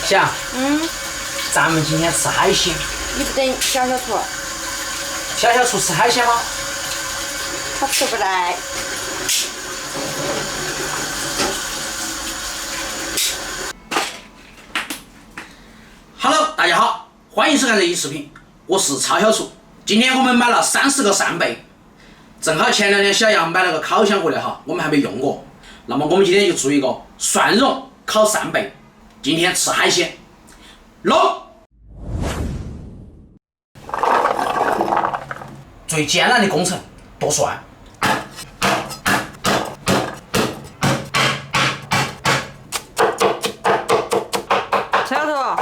想，咱们今天吃海鲜。你不等小小厨？小小厨吃海鲜吗？他吃不来。Hello， 大家好，欢迎收看这一视频，我是超小厨。今天我们买了30个扇贝，正好前2天小杨买了个烤箱过来哈，我们还没用过。那么我们今天就做一个蒜蓉烤扇贝，今天吃海鲜。弄。最艰难的工程，剁蒜。蔡小头，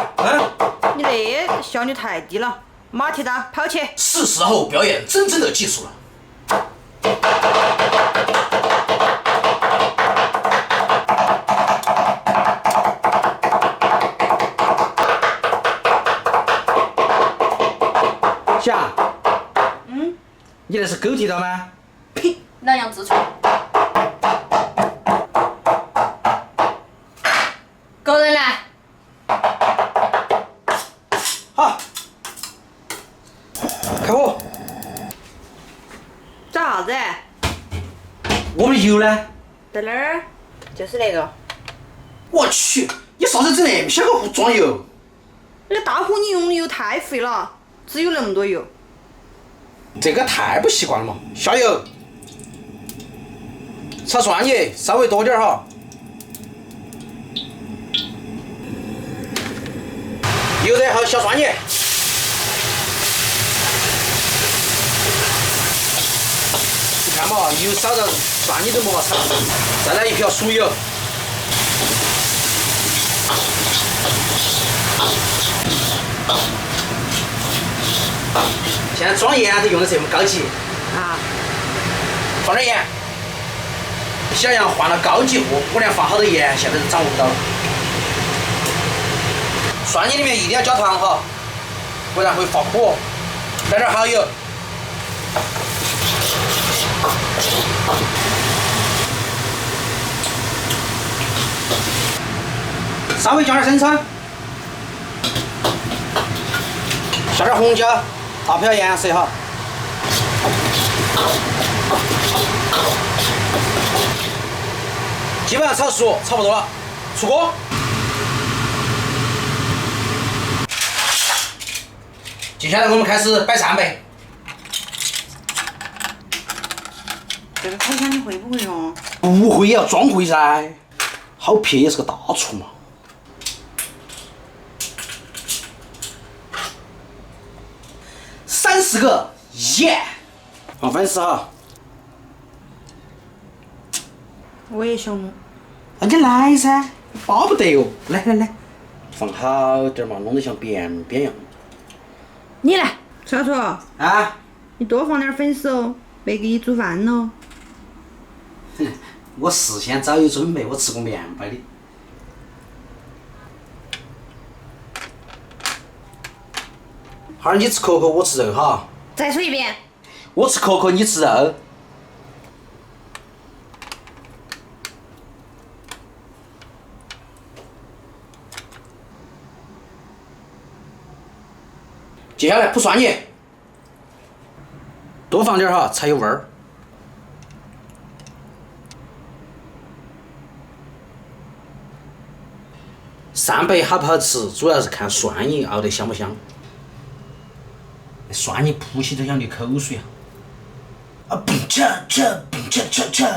你这效率太低了，马蹄刀跑起！是时候表演真正的技术了。夏，你那是狗剃刀吗？呸，南洋自创。工人来。好，开火。找啥子？我们油呢？在哪儿？就是那个。我去，你啥子整那么小个壶装油？那个大壶你用的油太肥了，只有那么多油。这个太不习惯了嘛。下油，炒蒜叶稍微多点哈。油热后小蒜叶。你看嘛，油少了，蒜你都没法炒。再来一瓢熟油。现在装盐都用的这么高级啊！放点盐。小杨换了高级货，我连放好多盐现在都掌握不到了。蒜叶里面一定要加糖哈，不然会发苦。来点蚝油。稍微加点生抽。下点红椒，大漂颜色哈。基本上炒熟，差不多了，出锅。接下来我们开始摆扇贝。这个烤箱你会不会用？不会也要装会噻，好撇也是个大厨嘛。30个盐，放粉丝哈。我也想弄。那你来噻，巴不得哟！来来来，放好点嘛，弄得像便便一样。你来，小楚。啊？你多放点粉丝哦，别给你煮饭喽。哼，我事先早有准备，我吃过面包的。哈儿，你吃壳壳，我吃肉哈。再说一遍。我吃壳壳，你吃肉。接下来铺蒜叶，多放点哈，才有味儿。扇贝好不好吃，主要是看蒜叶熬得香不香。蒜叶扑起都想流口水啊！啊，嘣嚓嚓，嘣嚓嚓嚓。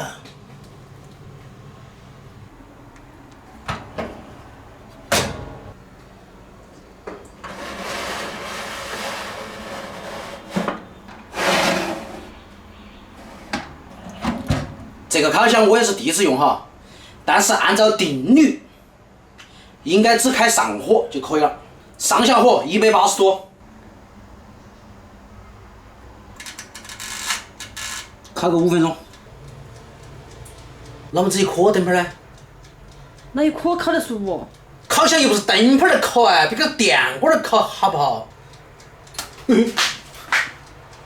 这个烤箱我也是第一次用哈，但是按照定律，应该只开上火就可以了，上下火180度。烤个5分钟。那么这一颗灯泡呢？那一颗烤得熟不？烤箱又不是灯泡儿烤啊，别个电锅儿烤好不好？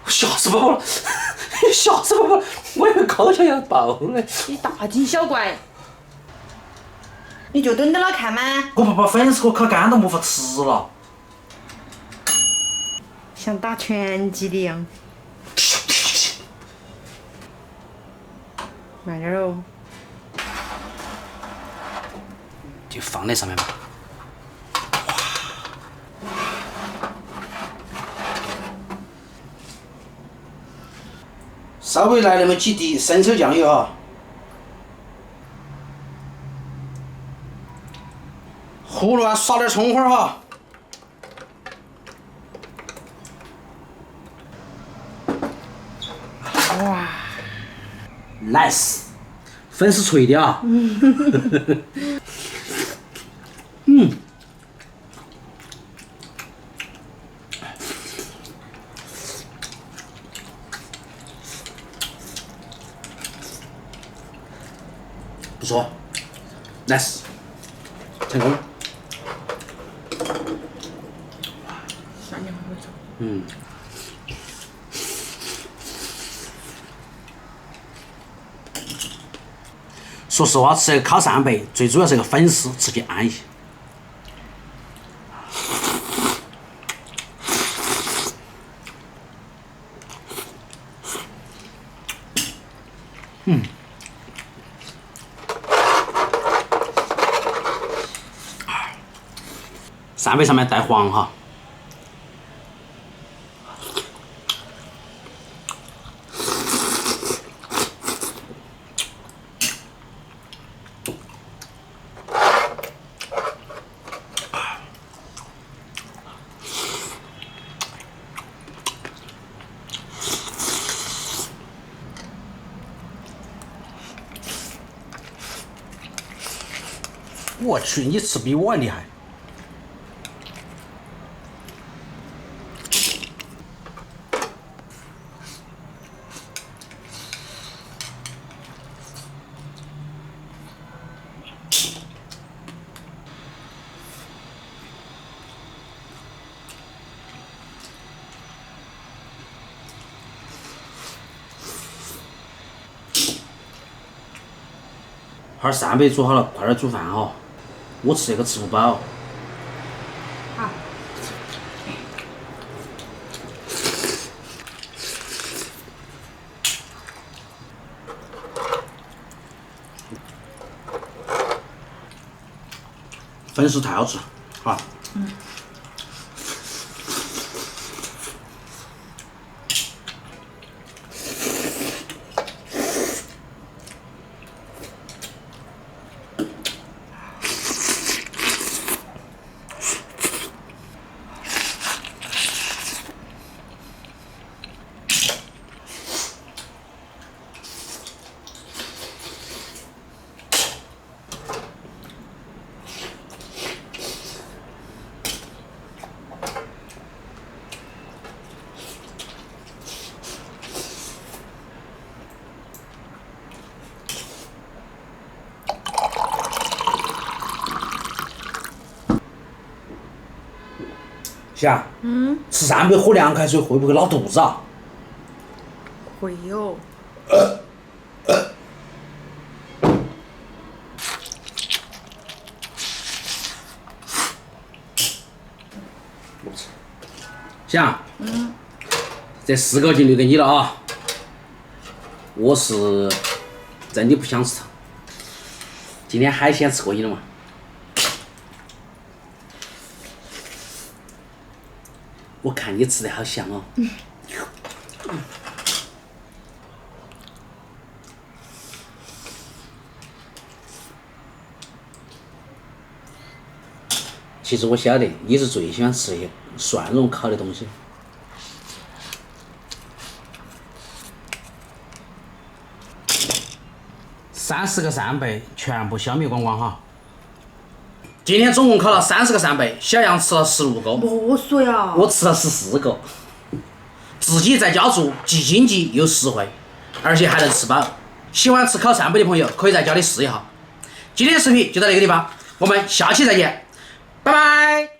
吓死宝宝了！吓死宝宝了！我以为烤箱要爆了。你大惊小怪。你就等到那看吗？我怕把粉丝给我烤干都没法吃了。像打拳击的一样。慢点哦。就放在上面吧。稍微来那么几滴生抽酱油哈。胡乱撒点葱花哈。哇 ，nice， 粉是脆的啊。不错 ，nice， 成功。香酱好吃。说实话，吃这个烤扇贝，最主要是个粉丝，吃起安逸。扇贝上面带黄哈。我去，你吃比我还厉害。哈儿扇贝煮好了，快点煮饭哈。我吃这个吃不饱。好。粉丝太好吃，好。霞，吃扇贝喝凉开水会不会拉肚子啊？会哟。霞，这4个就留给你了啊。我是真的不想吃它。今天海鲜吃过瘾了嘛？我看你吃的好香哦。其实我晓得你是最喜欢吃那些蒜蓉烤的东西。30个扇贝全部消灭光光哈。今天总共烤了30个扇贝，小杨吃了16个。啰嗦呀！我吃了14个。自己在家做，既经济又实惠，而且还能吃饱。喜欢吃烤扇贝的朋友，可以在家里试一下。今天的视频就到这个地方，我们下期再见，拜拜。